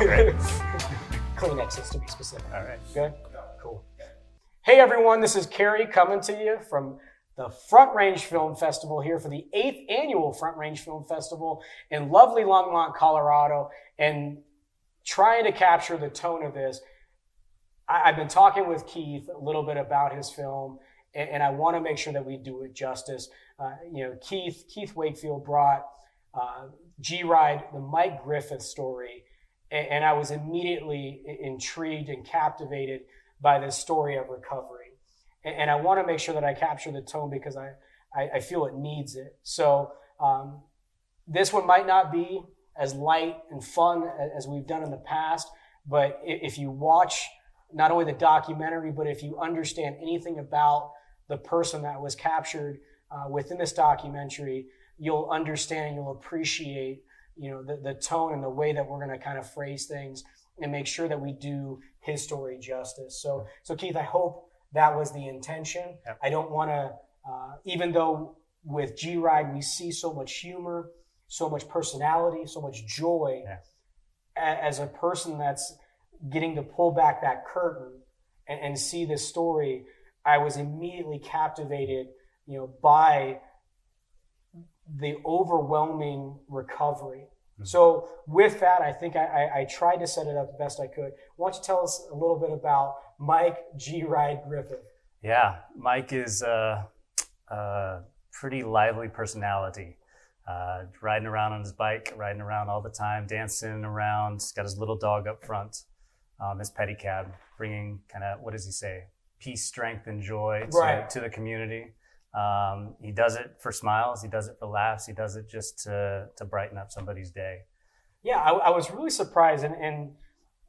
Great. Kleenexes to be specific. All right. Good? Cool. Hey everyone, this is Kerry coming to you from the Front Range Film Festival here for the 8th annual Front Range Film Festival in lovely Longmont, Colorado, and trying to capture the tone of this. I've been talking with Kieth a little bit about his film, and I want to make sure that we do it justice. Kieth Wakefield brought G-Ride, the Mike Griffith story, and I was immediately intrigued and captivated by this story of recovery. And I want to make sure that I capture the tone because I feel it needs it. So this one might not be as light and fun as we've done in the past, but if you watch not only the documentary, but if you understand anything about the person that was captured within this documentary, you'll understand and you'll appreciate, the tone and the way that we're going to kind of phrase things and make sure that we do his story justice. So Kieth, I hope that was the intention. Yep. I don't want to, even though with G-Ride we see so much humor, so much personality, so much joy, as a person that's getting to pull back that curtain and see this story, I was immediately captivated, by the overwhelming recovery. Mm-hmm. So with that, I think I tried to set it up the best I could. Why don't you tell us a little bit about Mike G-Ride Griffith? Yeah, Mike is a pretty lively personality. Riding around on his bike, riding around all the time, dancing around. He's got his little dog up front, his pedicab, bringing kind of, what does he say? Peace, strength, and joy to the community. He does it for smiles. He does it for laughs. He does it just to brighten up somebody's day. Yeah, I was really surprised. And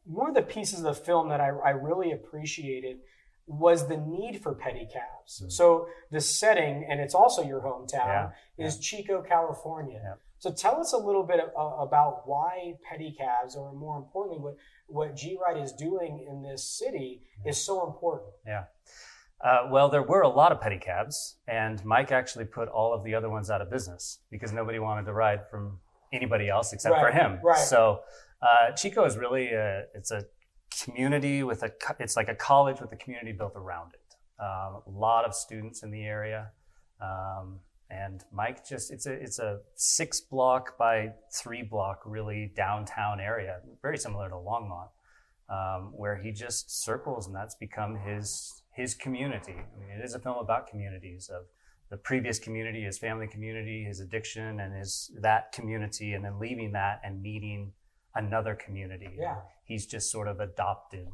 one of the pieces of the film that I really appreciated was the need for pedicabs. Mm-hmm. So the setting, and it's also your hometown, is Chico, California. Yeah. So tell us a little bit about why pedicabs, or more importantly, what G-Ride is doing in this city is so important. Yeah. Well, there were a lot of pedicabs, and Mike actually put all of the other ones out of business because nobody wanted to ride from anybody else except for him. Right. So Chico is really it's a community it's like a college with a community built around it. A lot of students in the area, and Mike it's a 6 block by 3 block really downtown area, very similar to Longmont, where he just circles, and that's become his community. I mean, it is a film about communities, of the previous community, his family community, his addiction, and that community, and then leaving that and meeting another community. Yeah. He's just sort of adopted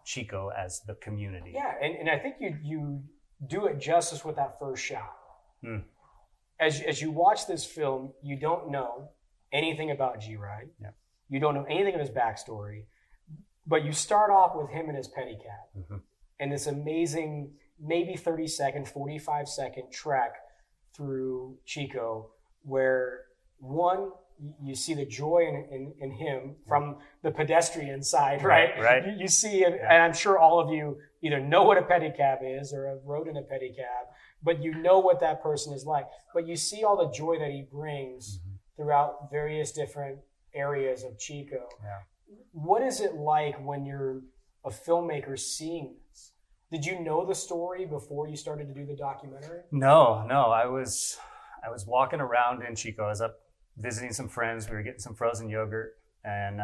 Chico as the community. Yeah, and I think you do it justice with that first shot. Hmm. As you watch this film, you don't know anything about G-Ride. Yeah. You don't know anything of his backstory, but you start off with him and his pedicab. Mm-hmm. And this amazing, maybe 30-second, 45-second trek through Chico, where one, you see the joy in him from the pedestrian side, right? Right. You see it, and I'm sure all of you either know what a pedicab is or have rode in a pedicab, but you know what that person is like. But you see all the joy that he brings throughout various different areas of Chico. Yeah. What is it like when you're a filmmaker seeing this? Did you know the story before you started to do the documentary? No. I was walking around in Chico. I was up visiting some friends. We were getting some frozen yogurt, and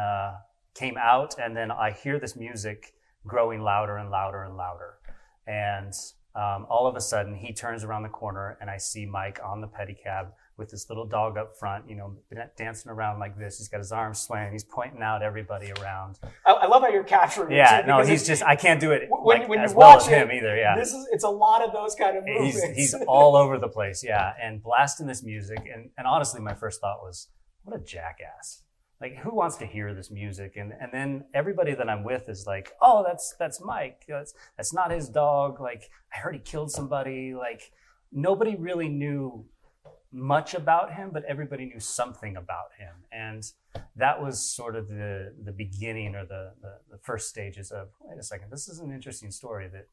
came out, and then I hear this music growing louder and louder and louder. And all of a sudden, he turns around the corner, and I see Mike on the pedicab with this little dog up front, dancing around like this. He's got his arms swaying. He's pointing out everybody around. I love how you're capturing it. Yeah, no, I can't do it when as you well watch as him either. Yeah, it's a lot of those kind of movements. He's all over the place. Yeah, and blasting this music. And honestly, my first thought was, what a jackass. Like, who wants to hear this music? And then everybody that I'm with is like, oh, that's Mike. That's not his dog. Like, I heard he killed somebody. Like, nobody really knew much about him, but everybody knew something about him. And that was sort of the beginning, or the first stages of, wait a second, this is an interesting story that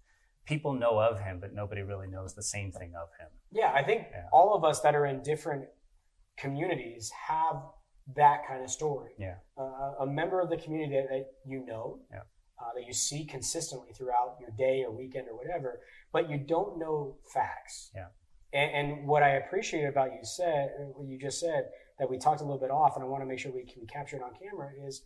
people know of him, but nobody really knows the same thing of him. Yeah, I think all of us that are in different communities have that kind of story. Yeah. A member of the community that you know, Yeah. that you see consistently throughout your day or weekend or whatever, but you don't know facts. Yeah. And what I appreciate about what you just said, that we talked a little bit off, and I want to make sure we can capture it on camera, is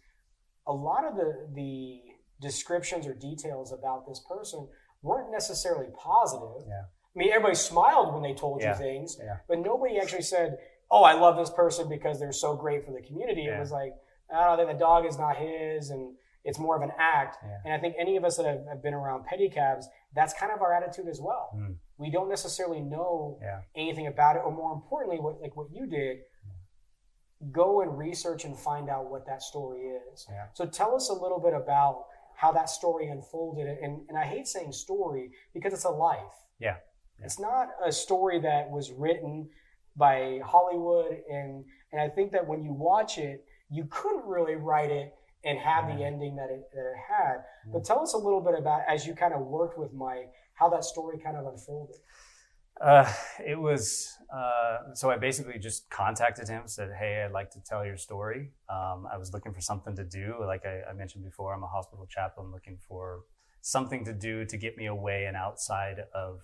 a lot of the descriptions or details about this person weren't necessarily positive. Yeah. I mean, everybody smiled when they told you things, but nobody actually said, "Oh, I love this person because they're so great for the community." It was like, "Oh, the dog is not his," and it's more of an act. Yeah. And I think any of us that have been around pedicabs, that's kind of our attitude as well. Mm. We don't necessarily know anything about it, or more importantly, what you did, go and research and find out what that story is. Yeah. So tell us a little bit about how that story unfolded. And I hate saying story because it's a life. Yeah. It's not a story that was written by Hollywood. And I think that when you watch it, you couldn't really write it and have the ending that it had. But tell us a little bit about, as you kind of worked with Mike, how that story kind of unfolded. It was, so I basically just contacted him, said, "Hey, I'd like to tell your story." I was looking for something to do. Like I mentioned before, I'm a hospital chaplain looking for something to do to get me away and outside of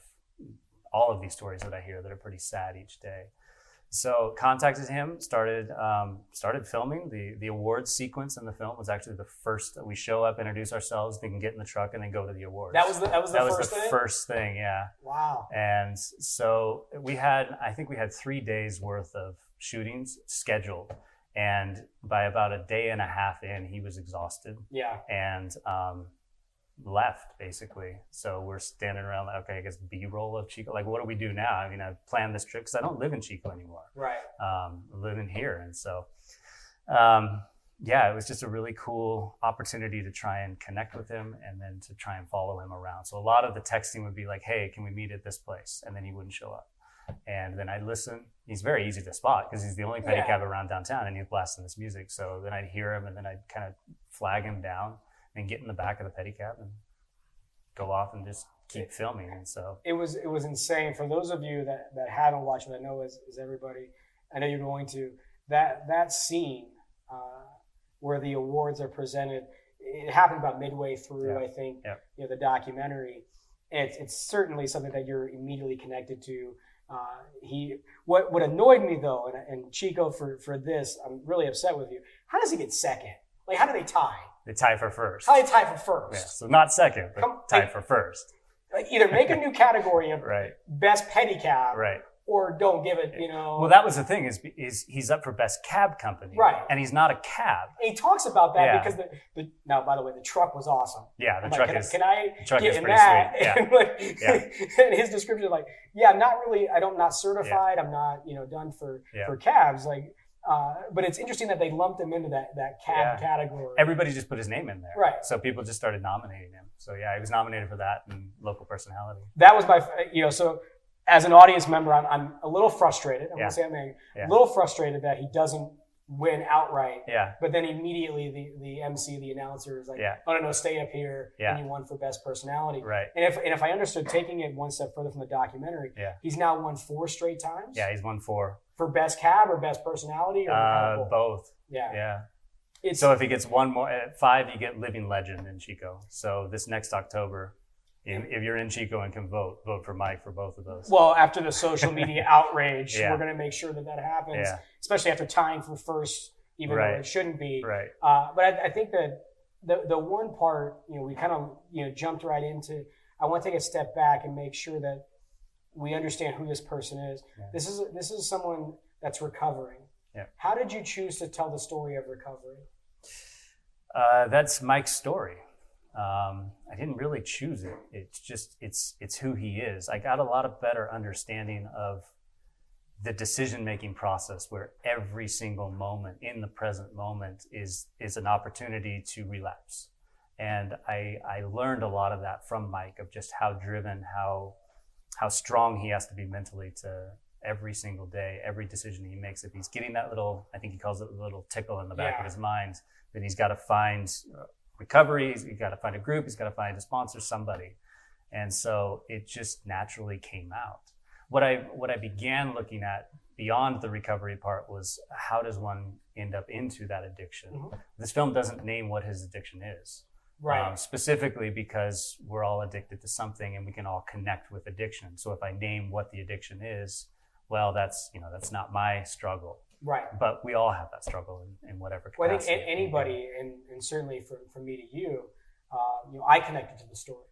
all of these stories that I hear that are pretty sad each day. So contacted him, started filming. The awards sequence in the film was actually the first. We show up, introduce ourselves, then get in the truck, and then go to the awards. That was the first thing, yeah. Wow. And so I think we had 3 days worth of shootings scheduled. And by about a day and a half in, he was exhausted. Yeah. And left, basically. So we're standing around like, okay, I guess B-roll of Chico. Like, what do we do now? I mean, I planned this trip because I don't live in Chico anymore. Right. I live in here. And so, it was just a really cool opportunity to try and connect with him and then to try and follow him around. So a lot of the texting would be like, "Hey, can we meet at this place?" And then he wouldn't show up. And then I'd listen. He's very easy to spot because he's the only pedicab around downtown and he's blasting this music. So then I'd hear him and then I'd kind of flag him down and get in the back of the pedicab and go off and just keep filming. And so it was insane. For those of you that haven't watched it, I know as everybody, I know you're going to, that scene where the awards are presented, it happened about midway through, I think, the documentary. It's certainly something that you're immediately connected to. What annoyed me though, and Chico, for this, I'm really upset with you. How does he get second? Like, how do they tie? They tie for first. How do they tie for first? Yeah, so not second, but tie for first. Like, either make a new category of best pedicab, or don't give it, Well, that was the thing, is he's up for best cab company. Right. And he's not a cab. And he talks about that because now, by the way, the truck was awesome. Yeah, the truck is. Can I get in pretty that? Sweet. Yeah. And his description, like, not really. I'm not certified. Yeah. I'm not, done for cabs. Like, but it's interesting that they lumped him into that cab category. Everybody just put his name in there. Right. So people just started nominating him. So he was nominated for that and local personality. That was so as an audience member, I'm a little frustrated. I'm going to say a little frustrated that he doesn't win outright. Yeah. But then immediately the MC, the announcer is like, "Oh no, stay up here." And you won for best personality. Right. And if I understood, taking it one step further from the documentary, he's now won 4 straight times. Yeah, he's won 4. For best cab or best personality, or both. Yeah. So if he gets one more at 5, you get living legend in Chico. So this next October, if you're in Chico and can vote for Mike for both of those. Well, after the social media outrage, we're going to make sure that happens, especially after tying for first, even though it shouldn't be. Right. But I think that the one part, we kind of jumped right into. I want to take a step back and make sure that we understand who this person is. Yeah. This is someone that's recovering. Yeah. How did you choose to tell the story of recovery? That's Mike's story. I didn't really choose it. It's just it's who he is. I got a lot of better understanding of the decision-making process, where every single moment in the present moment is an opportunity to relapse. And I learned a lot of that from Mike, of just how driven, how strong he has to be mentally to every single day, every decision he makes. If he's getting that little, I think he calls it a little tickle in the back of his mind, then he's got to find recovery, he's got to find a group, he's got to find a sponsor, somebody. And so it just naturally came out. What I began looking at beyond the recovery part was how does one end up into that addiction? Mm-hmm. This film doesn't name what his addiction is. Right. Specifically because we're all addicted to something and we can all connect with addiction. So if I name what the addiction is, well, that's not my struggle. Right. But we all have that struggle in whatever capacity. Well, I think anybody, and certainly from me to you, I connected to the story.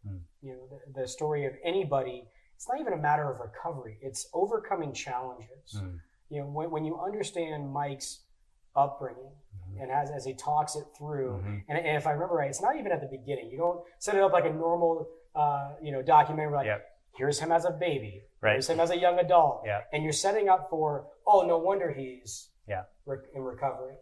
The story of anybody. It's not even a matter of recovery. It's overcoming challenges. When you understand Mike's upbringing, and as he talks it through, and if I remember right, it's not even at the beginning. You don't set it up like a normal, documentary. Like, here's him as a baby, here's him as a young adult, and you're setting up for, oh, no wonder he's in recovery.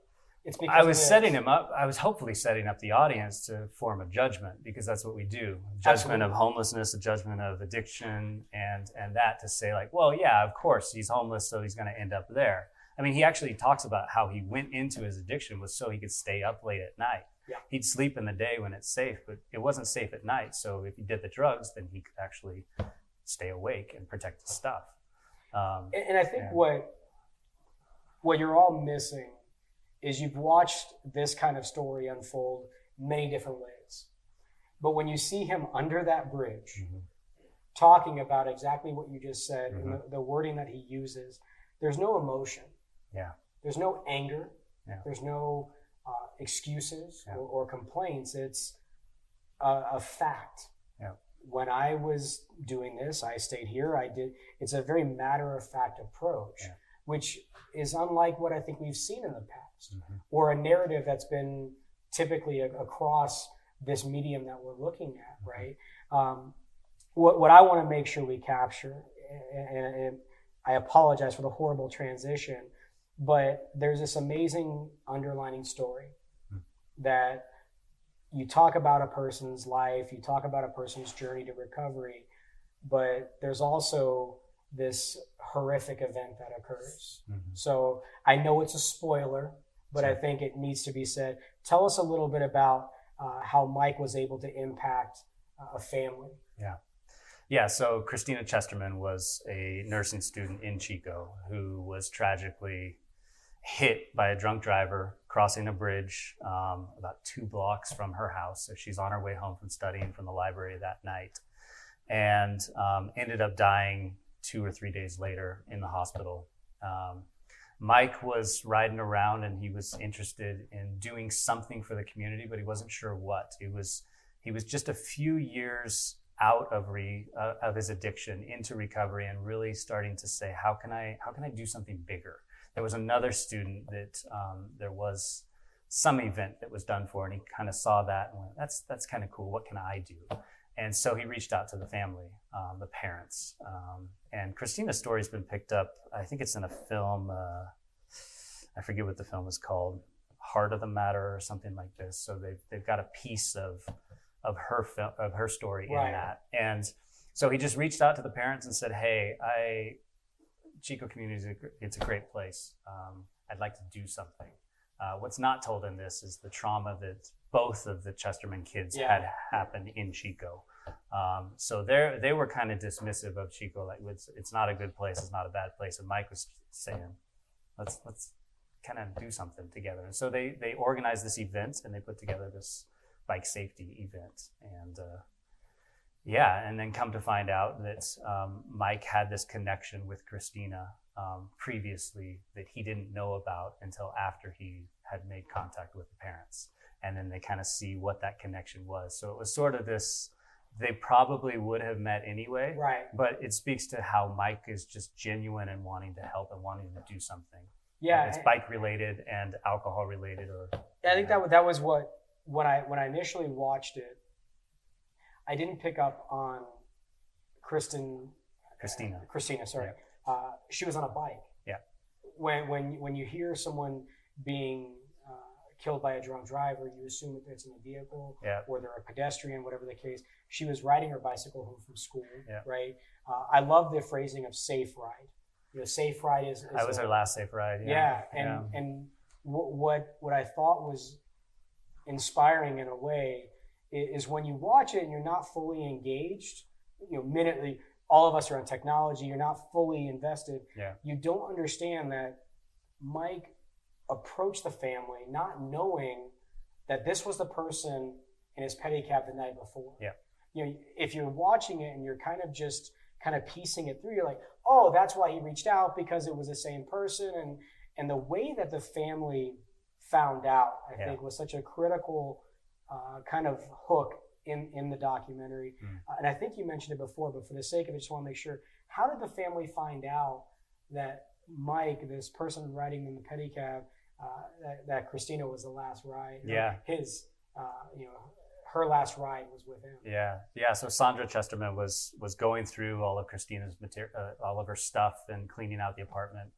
It's because I was setting him up. I was hopefully setting up the audience to form a judgment, because that's what we do. Judgment of homelessness, a judgment of addiction, and that to say like, well, yeah, of course he's homeless, so he's going to end up there. I mean, he actually talks about how he went into his addiction was so he could stay up late at night. Yeah. He'd sleep in the day when it's safe, but it wasn't safe at night. So if he did the drugs, then he could actually stay awake and protect his stuff. And I think what you're all missing is you've watched this kind of story unfold many different ways. But when you see him under that bridge, talking about exactly what you just said, and the wording that he uses, there's no emotion. Yeah. There's no anger. Yeah. There's no excuses or complaints. It's a fact. Yeah. When I was doing this, I stayed here. I did. It's a very matter-of-fact approach, which is unlike what I think we've seen in the past, or a narrative that's been typically across this medium that we're looking at, right? What I want to make sure we capture, and I apologize for the horrible transition, but there's this amazing underlining story that you talk about a person's life, you talk about a person's journey to recovery, but there's also this horrific event that occurs. So I know it's a spoiler, but I think it needs to be said. Tell us a little bit about how Mike was able to impact a family. Yeah, so Christina Chesterman was a nursing student in Chico who was tragically hit by a drunk driver crossing a bridge about 2 blocks from her house. So she's on her way home from studying from the library that night, and ended up dying 2 or 3 days later in the hospital. Mike was riding around and he was interested in doing something for the community, but he wasn't sure what. He was just a few years out of his addiction into recovery and really starting to say, how can I do something bigger? There was another student that there was some event that was done for, and he kind of saw that and went, that's kind of cool. What can I do? And so he reached out to the family, the parents. And Christina's story has been picked up. I think it's in a film. I forget what the film is called, Heart of the Matter or something like this. So they've got a piece of her story in that. And so he just reached out to the parents and said, hey, Chico community, it's a great place. I'd like to do something. What's not told in this is the trauma that both of the Chesterman kids had happened in Chico. So they were kind of dismissive of Chico, like it's not a good place, it's not a bad place. And Mike was saying, let's kind of do something together. And so they organized this event and they put together this bike safety event. And and then come to find out that Mike had this connection with Christina previously that he didn't know about until after he had made contact with the parents. And then they kind of see what that connection was. So it was sort of this, they probably would have met anyway, but it speaks to how Mike is just genuine and wanting to help and wanting to do something. Yeah. It's bike related and alcohol related. I think that was what, when I initially watched it, I didn't pick up on Christina, sorry. Yeah. She was on a bike. Yeah. When you hear someone being killed by a drunk driver, you assume that it's in a vehicle or they're a pedestrian, whatever the case. She was riding her bicycle home from school, right? I love the phrasing of safe ride. Safe ride is that was her last safe ride. And what I thought was inspiring in a way is when you watch it and you're not fully engaged, minutely, all of us are on technology. You're not fully invested. Yeah. You don't understand that Mike approached the family not knowing that this was the person in his pedicab the night before. Yeah. You know, if you're watching it and you're kind of piecing it through, you're like, oh, that's why he reached out, because it was the same person. And the way that the family found out, I think, was such a critical kind of hook in the documentary. And I think you mentioned it before, but for the sake of it, I just want to make sure, how did the family find out that Mike, this person riding in the pedicab, that Christina was the last ride? Yeah. His, her last ride was with him. Yeah. So Sandra Chesterman was going through all of Christina's all of her stuff and cleaning out the apartment.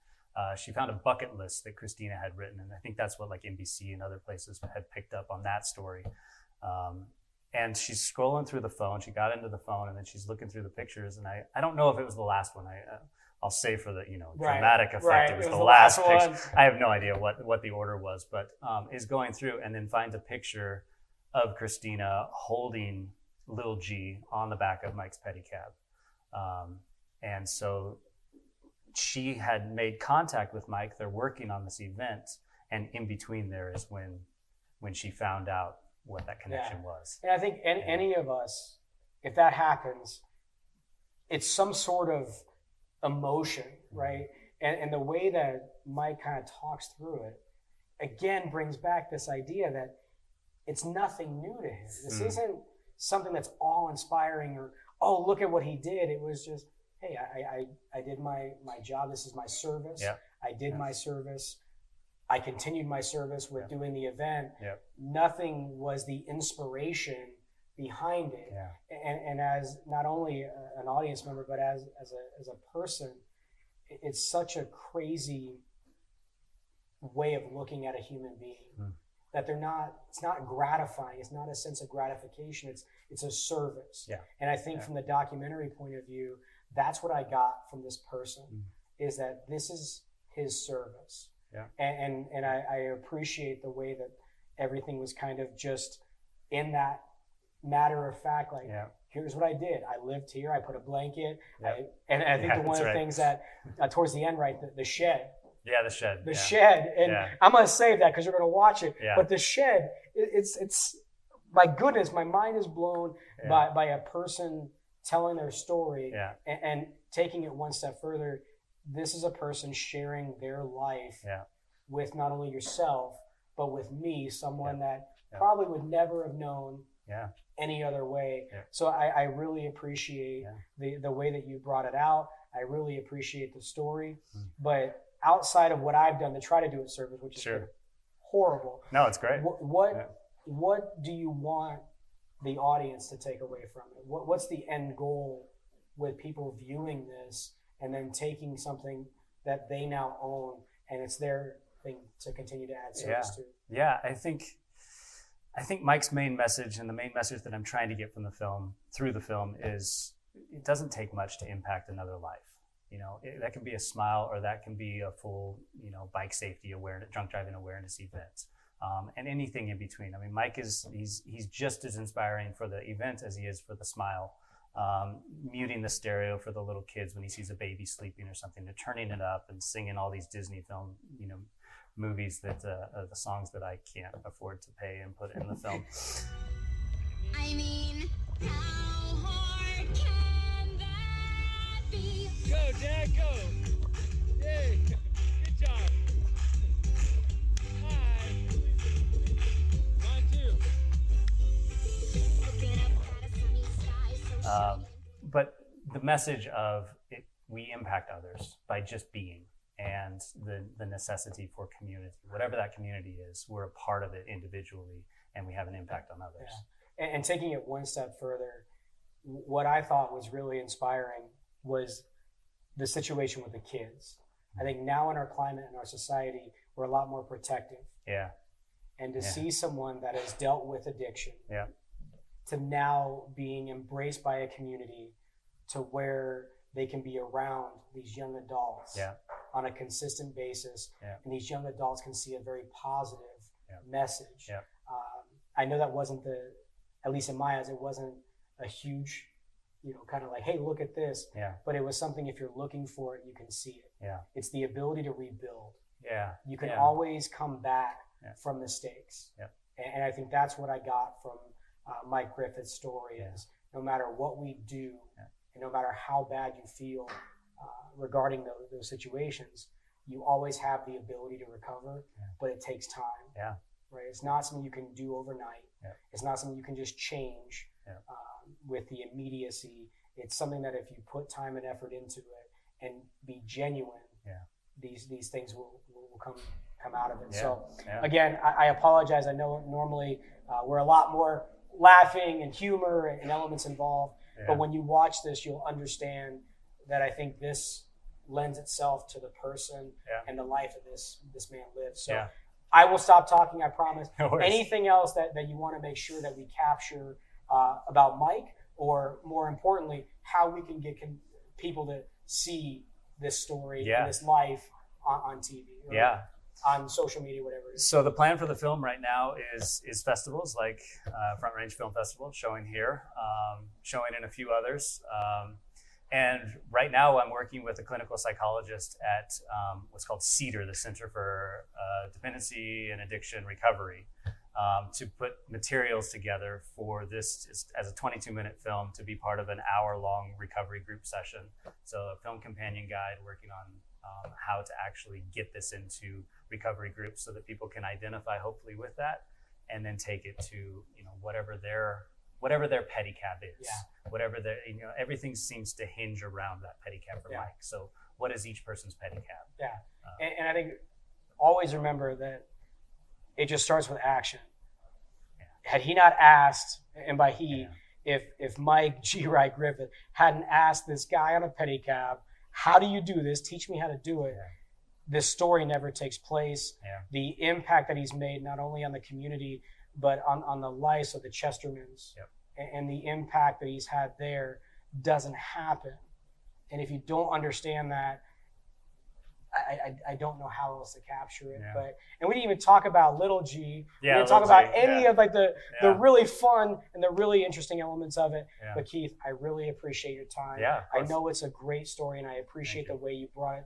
She found a bucket list that Christina had written, and I think that's what like NBC and other places had picked up on that story. And she's scrolling through the phone. She got into the phone, and then she's looking through the pictures. And I don't know if it was the last one. I'll say for the dramatic effect, it was the last picture. I have no idea what the order was, but is going through and then finds a picture of Christina holding little G on the back of Mike's pedicab. And so she had made contact with Mike. They're working on this event, and in between there is when she found out what that connection was. And I think any of us, if that happens, it's some sort of emotion, right? And the way that Mike kind of talks through it, again, brings back this idea that it's nothing new to him. This isn't something that's awe-inspiring or, oh, look at what he did. It was just, hey, I did my job. This is my service. Yeah. I did my service. I continued my service with doing the event. Yep. Nothing was the inspiration behind it. Yeah. And as not only an audience member, but as a person, it's such a crazy way of looking at a human being that it's not gratifying. It's not a sense of gratification. It's a service. Yeah. And I think from the documentary point of view, that's what I got from this person, is that this is his service. Yeah. And I appreciate the way that everything was kind of just in that matter of fact, like, here's what I did. I lived here. I put a blanket. And I think one of the things that towards the end, right, the shed. Yeah, the shed. The shed. And I'm going to save that because you're going to watch it. Yeah. But the shed, it's my goodness, my mind is blown by a person telling their story and taking it one step further. This is a person sharing their life with not only yourself, but with me, someone that probably would never have known any other way. Yeah. So I really appreciate the way that you brought it out. I really appreciate the story. But outside of what I've done to try to do a service, which is horrible. No, it's great. What do you want the audience to take away from it? What's the end goal with people viewing this and then taking something that they now own and it's their thing to continue to add service to? Yeah, I think Mike's main message, and the main message that I'm trying to get from the film, through the film, is it doesn't take much to impact another life. That can be a smile, or that can be a full, bike safety awareness, drunk driving awareness event, and anything in between. I mean, Mike he's just as inspiring for the event as he is for the smile. Muting the stereo for the little kids when he sees a baby sleeping or something, to turning it up and singing all these Disney film, movies that the songs that I can't afford to pay and put in the film. I mean, how hard can that be? Go, Dad, go! Yay! Good job! Hi! Mine too! But the message of it, we impact others by just being, and the necessity for community, whatever that community is, we're a part of it individually, and we have an impact on others. Yeah. And taking it one step further, what I thought was really inspiring was the situation with the kids. I think now in our climate and our society, we're a lot more protective. Yeah. And to see someone that has dealt with addiction, to now being embraced by a community to where they can be around these young adults on a consistent basis, and these young adults can see a very positive message. I know that wasn't at least in my eyes, it wasn't a huge, kind of like, hey, look at this. Yeah. But it was something, if you're looking for it, you can see it. Yeah. It's the ability to rebuild. Yeah. You can Yeah. always come back Yeah. from mistakes. Yep. And I think that's what I got from Mike Griffith's story Yeah. is no matter what we do, Yeah. and no matter how bad you feel regarding those situations, you always have the ability to recover, Yeah. but it takes time. Yeah. Right? It's not something you can do overnight. Yeah. It's not something you can just change Yeah. with the immediacy. It's something that if you put time and effort into it and be genuine, Yeah. these things will come out of it. Yeah. So Yeah. again, I apologize. I know normally we're a lot more laughing and humor and elements involved, Yeah. but when you watch this, you'll understand that I think this lends itself to the person Yeah. and the life that this man lives. So Yeah. I will stop talking, I promise. No worries. Anything else that you want to make sure that we capture about Mike, or more importantly, how we can get people to see this story Yeah. and this life on TV, or Yeah. on social media, whatever it is. So the plan for the film right now is festivals like Front Range Film Festival, showing here, showing in a few others. And right now I'm working with a clinical psychologist at what's called CEDAR, the Center for Dependency and Addiction Recovery, to put materials together for this as a 22-minute film to be part of an hour-long recovery group session. So a film companion guide working on how to actually get this into recovery groups so that people can identify hopefully with that, and then take it to whatever their pedicab is. Yeah. Whatever their everything seems to hinge around that pedicab for Yeah. Mike. So what is each person's pedicab? Yeah. And I think always remember that it just starts with action. Yeah. Had he not asked, and by he, Yeah. if Mike G. Wright Griffith hadn't asked this guy on a pedicab, how do you do this? Teach me how to do it. Yeah. This story never takes place. Yeah. The impact that he's made, not only on the community, but on the lives of the Chestermans, Yep. and the impact that he's had there doesn't happen. And if you don't understand that, I don't know how else to capture it. Yeah. And we didn't even talk about Little G. We Yeah, didn't talk Little about G, any yeah. of like the Yeah. really fun and the really interesting elements of it. Yeah. But Keith, I really appreciate your time. Yeah, of I course. know it's a great story, and I appreciate Thank the way you brought it,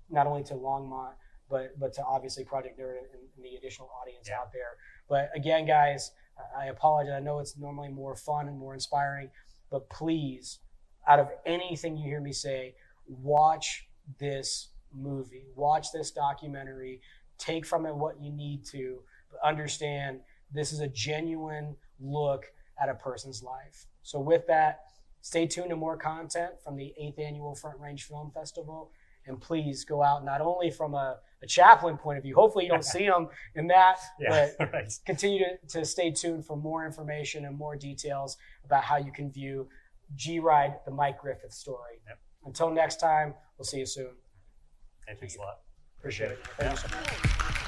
not only to Longmont, but to obviously Project Nerd and the additional audience Yeah. out there. But again, guys, I apologize. I know it's normally more fun and more inspiring, but please, out of anything you hear me say, watch this movie, watch this documentary, take from it what you need to, but understand this is a genuine look at a person's life. So with that, stay tuned to more content from the 8th Annual Front Range Film Festival. And please go out, not only from a chaplain point of view, hopefully you don't see them in that, Yeah. but Right. continue to stay tuned for more information and more details about how you can view G-Ride, the Mike Griffith story. Yep. Until next time, we'll see you soon. Hey, thanks a lot. Appreciate it. Yeah. Thank you so much.